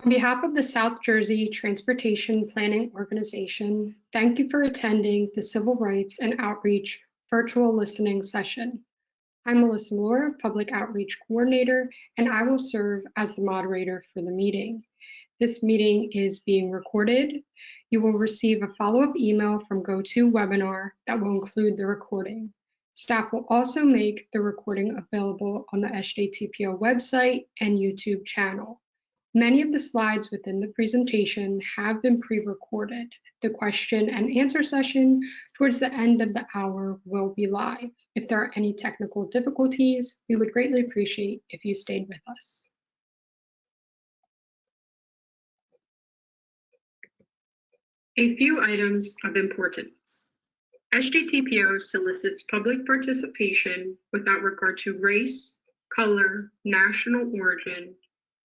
On behalf of the South Jersey Transportation Planning Organization, thank you for attending the Civil Rights and Outreach virtual listening session. I'm Melissa Malora, Public Outreach Coordinator, and I will serve as the moderator for the meeting. This meeting is being recorded. You will receive a follow-up email from GoToWebinar that will include the recording. Staff will also make the recording available on the SJTPO website and YouTube channel. Many of the slides within the presentation have been pre-recorded. The question and answer session towards the end of the hour will be live. If there are any technical difficulties, we would greatly appreciate if you stayed with us. A few items of importance. SJTPO solicits public participation without regard to race, color, national origin,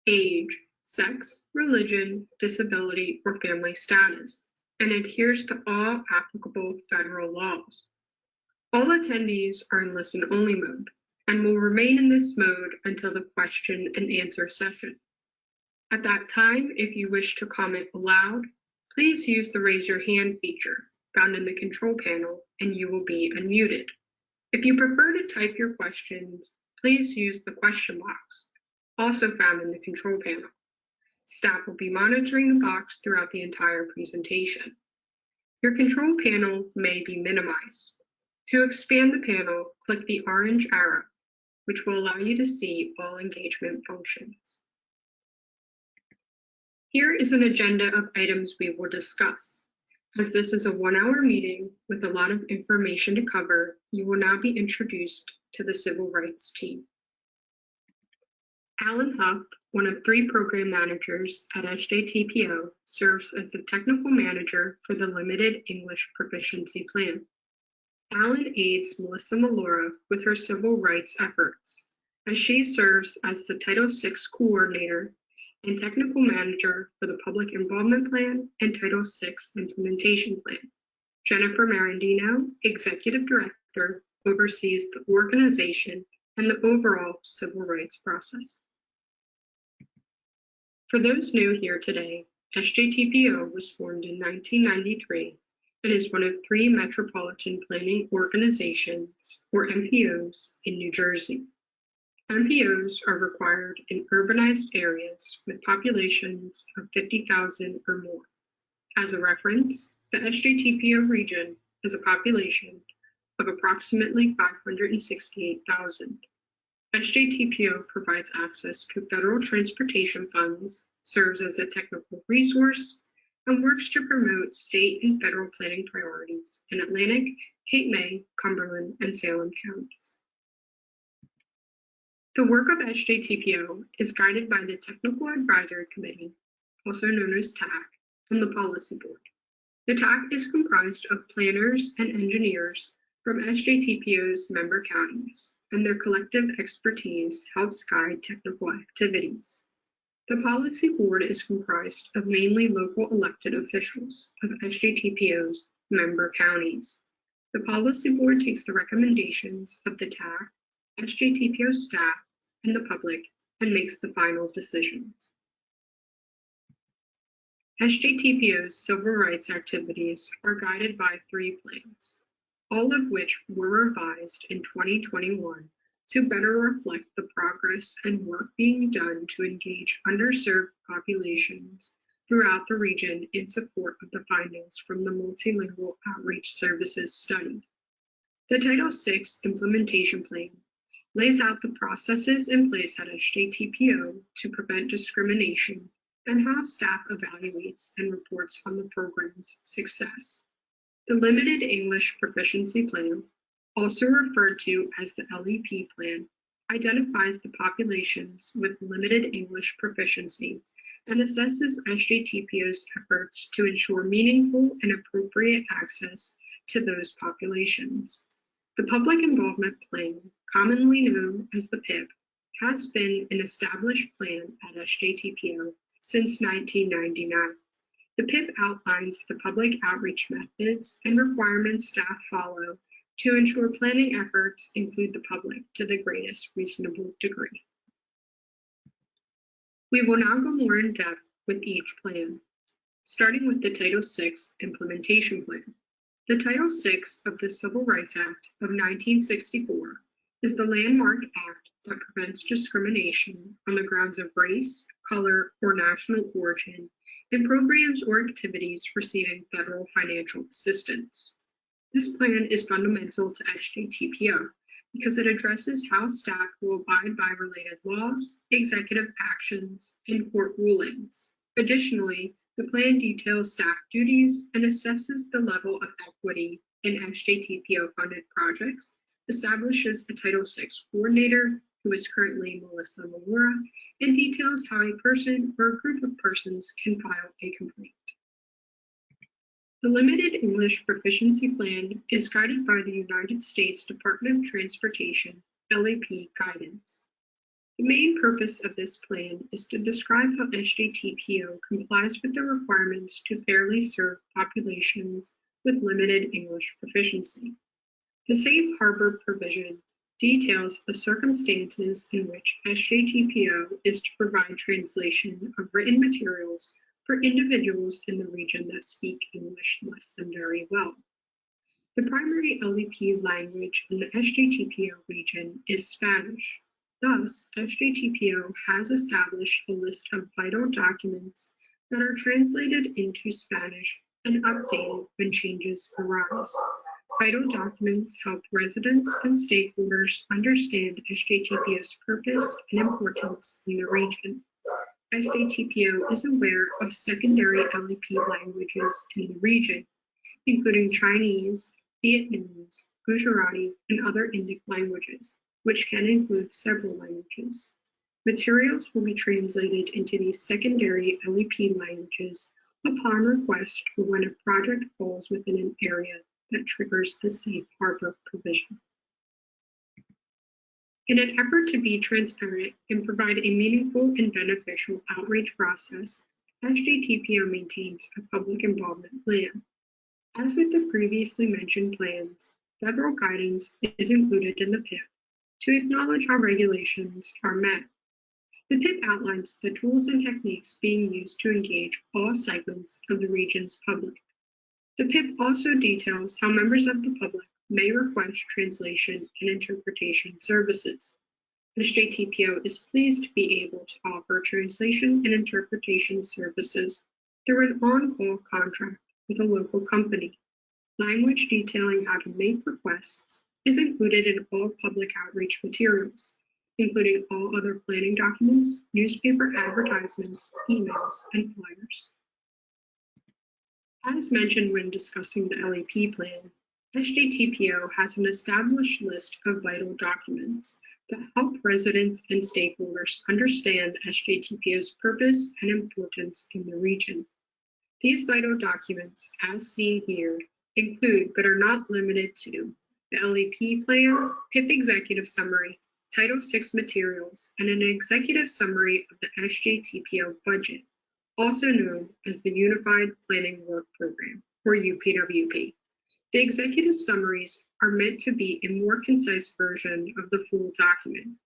age, sex, religion, disability, or family status, and adheres to all applicable federal laws. All attendees are in listen-only mode and will remain in this mode until the question and answer session. At that time, if you wish to comment aloud, please use the raise your hand feature found in the control panel and you will be unmuted. If you prefer to type your questions, please use the question box, also found in the control panel. Staff will be monitoring the box throughout the entire presentation. Your control panel may be minimized. To expand the panel, click the orange arrow, which will allow you to see all engagement functions. Here is an agenda of items we will discuss. As this is a 1-hour meeting with a lot of information to cover, you will now be introduced to the Civil Rights team. Alan Huff, one of 3 program managers at SJTPO, serves as the technical manager for the Limited English Proficiency Plan. Alan aids Melissa Malora with her civil rights efforts, as she serves as the Title VI coordinator and technical manager for the Public Involvement Plan and Title VI Implementation Plan. Jennifer Marandino, Executive Director, oversees the organization and the overall civil rights process. For those new here today, SJTPO was formed in 1993 and is one of 3 metropolitan planning organizations, or MPOs, in New Jersey. MPOs are required in urbanized areas with populations of 50,000 or more. As a reference, the SJTPO region has a population of approximately 568,000. SJTPO provides access to federal transportation funds, serves as a technical resource, and works to promote state and federal planning priorities in Atlantic, Cape May, Cumberland, and Salem counties. The work of SJTPO is guided by the Technical Advisory Committee, also known as TAC, and the Policy Board. The TAC is comprised of planners and engineers from SJTPO's member counties, and their collective expertise helps guide technical activities. The Policy Board is comprised of mainly local elected officials of SJTPO's member counties. The Policy Board takes the recommendations of the TAC, SJTPO staff, and the public and makes the final decisions. SJTPO's civil rights activities are guided by 3 plans, all of which were revised in 2021 to better reflect the progress and work being done to engage underserved populations throughout the region in support of the findings from the Multilingual Outreach Services study. The Title VI Implementation Plan lays out the processes in place at SJTPO to prevent discrimination and how staff evaluates and reports on the program's success. The Limited English Proficiency Plan, also referred to as the LEP Plan, identifies the populations with limited English proficiency and assesses SJTPO's efforts to ensure meaningful and appropriate access to those populations. The Public Involvement Plan, commonly known as the PIP, has been an established plan at SJTPO since 1999. The PIP outlines the public outreach methods and requirements staff follow to ensure planning efforts include the public to the greatest reasonable degree. We will now go more in depth with each plan, starting with the Title VI Implementation Plan. The Title VI of the Civil Rights Act of 1964 is the landmark act that prevents discrimination on the grounds of race, color, or national origin in programs or activities receiving federal financial assistance. This plan is fundamental to SJTPO because it addresses how staff will abide by related laws, executive actions, and court rulings. Additionally, the plan details staff duties and assesses the level of equity in SJTPO-funded projects, establishes a Title VI coordinator, who is currently Melissa Malura, and details how a person or a group of persons can file a complaint. The Limited English Proficiency Plan is guided by the United States Department of Transportation LAP guidance. The main purpose of this plan is to describe how SJTPO complies with the requirements to fairly serve populations with limited English proficiency. The Safe Harbor provision details the circumstances in which SJTPO is to provide translation of written materials for individuals in the region that speak English less than very well. The primary LEP language in the SJTPO region is Spanish. Thus, SJTPO has established a list of vital documents that are translated into Spanish and updated when changes arise. Vital documents help residents and stakeholders understand SJTPO's purpose and importance in the region. SJTPO is aware of secondary LEP languages in the region, including Chinese, Vietnamese, Gujarati, and other Indic languages, which can include several languages. Materials will be translated into these secondary LEP languages upon request or when a project falls within an area that triggers the Safe Harbor provision. In an effort to be transparent and provide a meaningful and beneficial outreach process, SJTPO maintains a public involvement plan. As with the previously mentioned plans, federal guidance is included in the PIP to acknowledge how regulations are met. The PIP outlines the tools and techniques being used to engage all segments of the region's public. The PIP also details how members of the public may request translation and interpretation services. SJTPO is pleased to be able to offer translation and interpretation services through an on-call contract with a local company. Language detailing how to make requests is included in all public outreach materials, including all other planning documents, newspaper advertisements, emails, and flyers. As mentioned when discussing the LEP plan, SJTPO has an established list of vital documents that help residents and stakeholders understand SJTPO's purpose and importance in the region. These vital documents, as seen here, include but are not limited to the LEP plan, PIP executive summary, Title VI materials, and an executive summary of the SJTPO budget, also known as the Unified Planning Work Program, or UPWP. The executive summaries are meant to be a more concise version of the full document.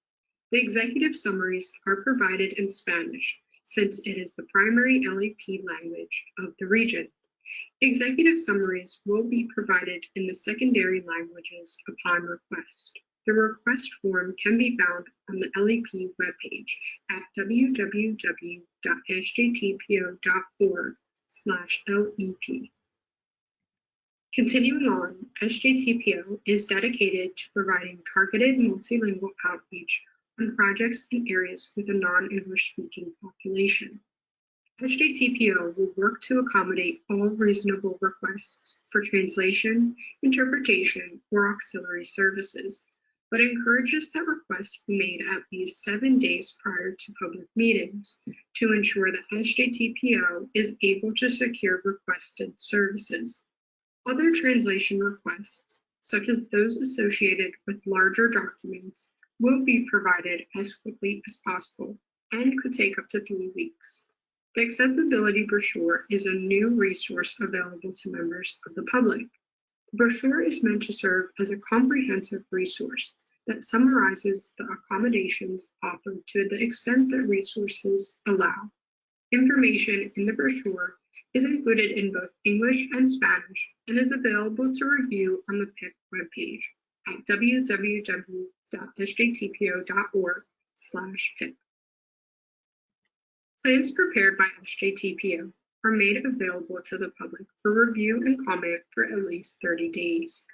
The executive summaries are provided in Spanish, since it is the primary LEP language of the region. Executive summaries will be provided in the secondary languages upon request. The request form can be found on the LEP webpage at www.sjtpo.org/LEP. Continuing on, SJTPO is dedicated to providing targeted multilingual outreach on projects in areas with a non-English speaking population. SJTPO will work to accommodate all reasonable requests for translation, interpretation, or auxiliary services, but encourages that requests be made at least 7 days prior to public meetings to ensure that SJTPO is able to secure requested services. Other translation requests, such as those associated with larger documents, will be provided as quickly as possible and could take up to 3 weeks. The accessibility brochure is a new resource available to members of the public. The brochure is meant to serve as a comprehensive resource that summarizes the accommodations offered to the extent that resources allow. Information in the brochure is included in both English and Spanish and is available to review on the PIP webpage at www.sjtpo.org/PIP. Plans prepared by SJTPO are made available to the public for review and comment for at least 30 days.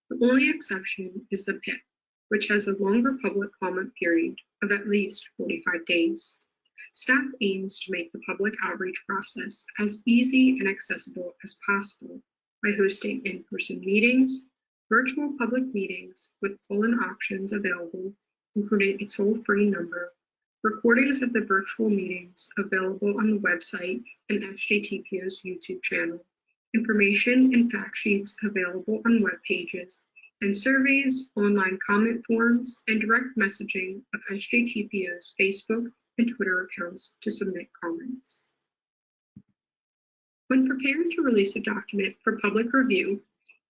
The only exception is the PIP, which has a longer public comment period of at least 45 days. Staff aims to make the public outreach process as easy and accessible as possible by hosting in-person meetings, virtual public meetings with call-in options available, including a toll-free number, recordings of the virtual meetings available on the website and SJTPO's YouTube channel, information and fact sheets available on web pages, and surveys, online comment forms, and direct messaging of SJTPO's Facebook and Twitter accounts to submit comments. When preparing to release a document for public review,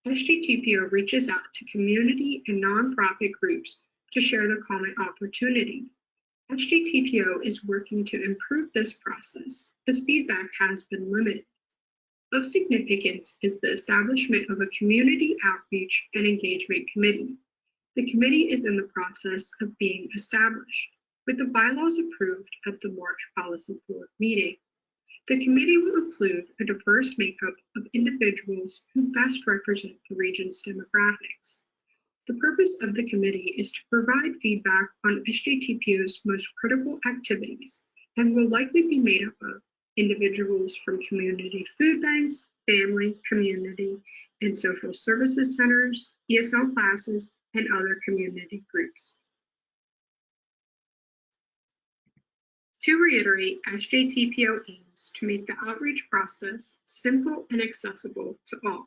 SJTPO reaches out to community and nonprofit groups to share the comment opportunity. SJTPO is working to improve this process as feedback has been limited. Of significance is the establishment of a community outreach and engagement committee. The committee is in the process of being established, with the bylaws approved at the March Policy Board meeting. The committee will include a diverse makeup of individuals who best represent the region's demographics. The purpose of the committee is to provide feedback on SJTPO's most critical activities and will likely be made up of individuals from community food banks, family, community, and social services centers, ESL classes, and other community groups. To reiterate, SJTPO aims to make the outreach process simple and accessible to all.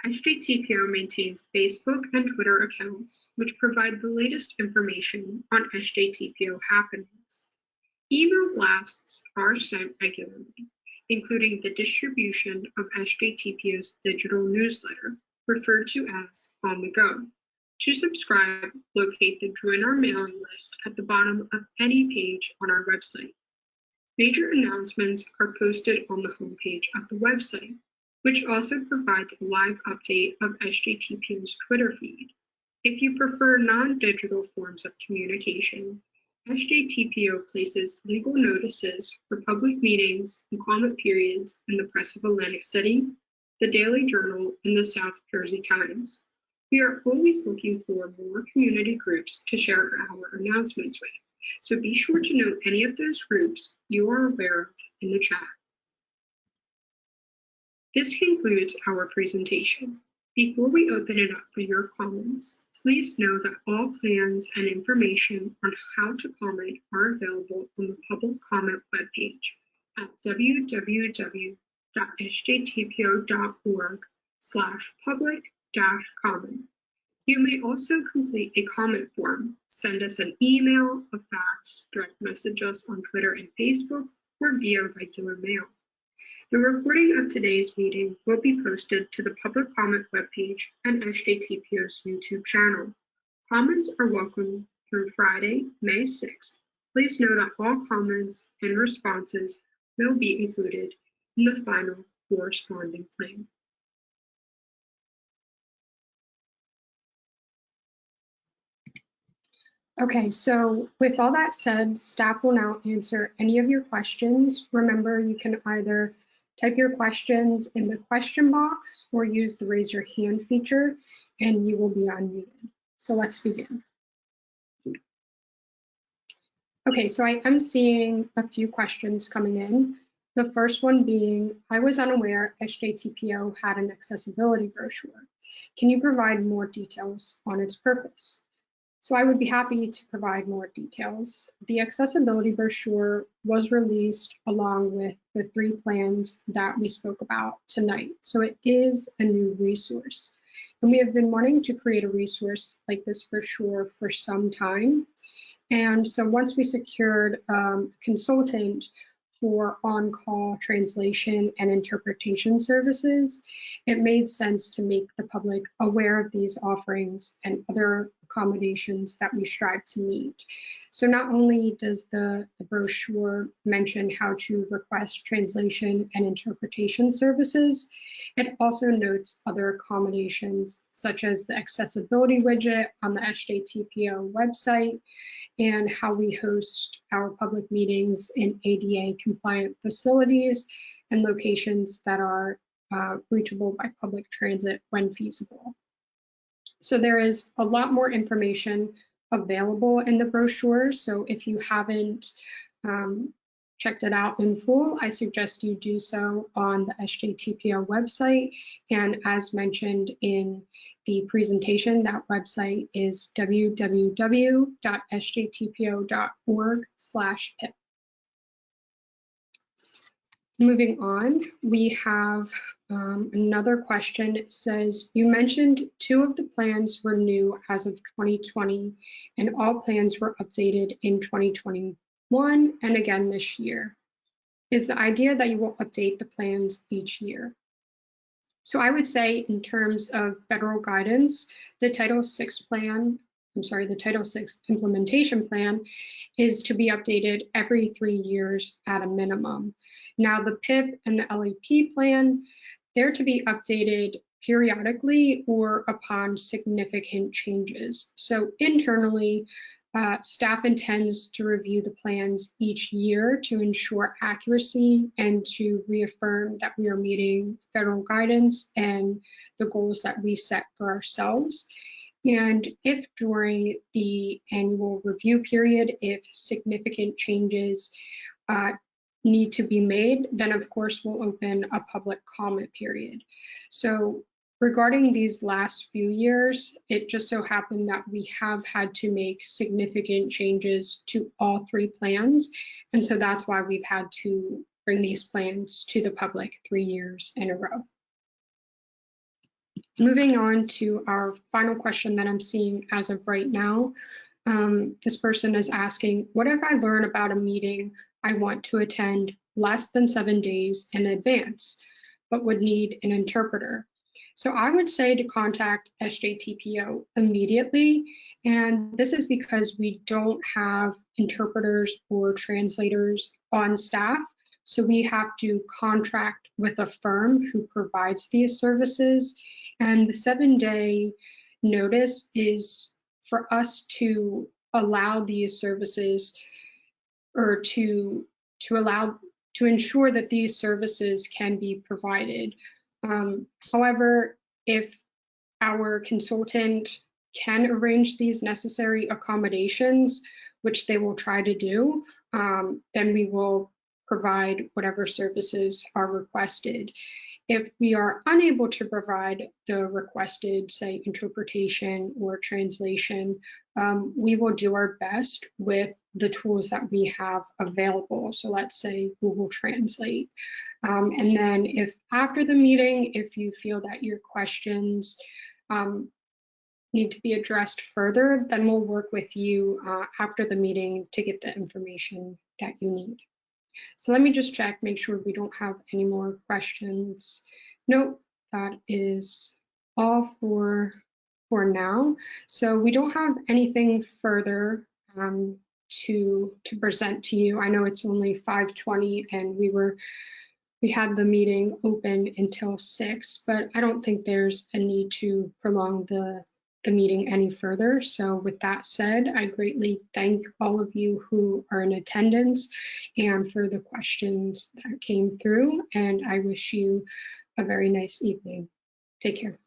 SJTPO maintains Facebook and Twitter accounts, which provide the latest information on SJTPO happenings. Email blasts are sent regularly, including the distribution of SJTPO's digital newsletter, referred to as On the Go. To subscribe, locate the Join Our Mailing List at the bottom of any page on our website. Major announcements are posted on the homepage of the website, which also provides a live update of SJTPO's Twitter feed. If you prefer non-digital forms of communication, SJTPO places legal notices for public meetings and comment periods in the Press of Atlantic City, the Daily Journal, and the South Jersey Times. We are always looking for more community groups to share our announcements with, so be sure to note any of those groups you are aware of in the chat. This concludes our presentation. Before we open it up for your comments, please know that all plans and information on how to comment are available on the public comment webpage at www.sjtpo.org/public-comment. You may also complete a comment form, send us an email, a fax, direct message us on Twitter and Facebook, or via regular mail. The recording of today's meeting will be posted to the public comment webpage and SJTPO's YouTube channel. Comments are welcome through Friday, May 6th. Please know that all comments and responses will be included in the final corresponding plan. Okay, so with all that said, staff will now answer any of your questions. Remember, you can either type your questions in the question box or use the raise your hand feature and you will be unmuted. So let's begin. Okay, so I am seeing a few questions coming in. The first one being, I was unaware SJTPO had an accessibility brochure. Can you provide more details on its purpose? So I would be happy to provide more details. The accessibility brochure was released along with the 3 plans that we spoke about tonight. So it is a new resource. And we have been wanting to create a resource like this brochure for some time. And so once we secured a consultant for on-call translation and interpretation services, it made sense to make the public aware of these offerings and other accommodations that we strive to meet. So not only does the brochure mention how to request translation and interpretation services, it also notes other accommodations such as the accessibility widget on the SJTPO website and how we host our public meetings in ADA compliant facilities and locations that are reachable by public transit when feasible. So there is a lot more information available in the brochure. So if you haven't checked it out in full, I suggest you do so on the SJTPO website. And as mentioned in the presentation, that website is www.sjtpo.org/PIP. Moving on, we have another question. It says, you mentioned 2 of the plans were new as of 2020 and all plans were updated in 2021 and again this year. Is the idea that you will update the plans each year? So I would say in terms of federal guidance, the Title VI implementation plan is to be updated every 3 years at a minimum. Now the PIP and the LEP plan, they're to be updated periodically or upon significant changes. So internally, staff intends to review the plans each year to ensure accuracy and to reaffirm that we are meeting federal guidance and the goals that we set for ourselves. And if during the annual review period, if significant changes need to be made, then of course we'll open a public comment period. So regarding these last few years, it just so happened that we have had to make significant changes to all 3 plans. And so that's why we've had to bring these plans to the public 3 years in a row. Moving on to our final question that I'm seeing as of right now. This person is asking, what if I learn about a meeting I want to attend less than 7 days in advance, but would need an interpreter? So I would say to contact SJTPO immediately. And this is because we don't have interpreters or translators on staff. So we have to contract with a firm who provides these services. And the 7-day notice is for us to allow these services or to ensure that these services can be provided. However, if our consultant can arrange these necessary accommodations, which they will try to do, then we will provide whatever services are requested. If we are unable to provide the requested, say, interpretation or translation, we will do our best with the tools that we have available. So let's say Google Translate. And then if after the meeting, if you feel that your questions need to be addressed further, then we'll work with you after the meeting to get the information that you need. So let me just check, make sure we don't have any more questions. Nope, that is all for now. So we don't have anything further to present to you. I know it's only 5:20 and we had the meeting open until 6, but I don't think there's a need to prolong the meeting any further. So with that said, I greatly thank all of you who are in attendance and for the questions that came through, and I wish you a very nice evening. Take care.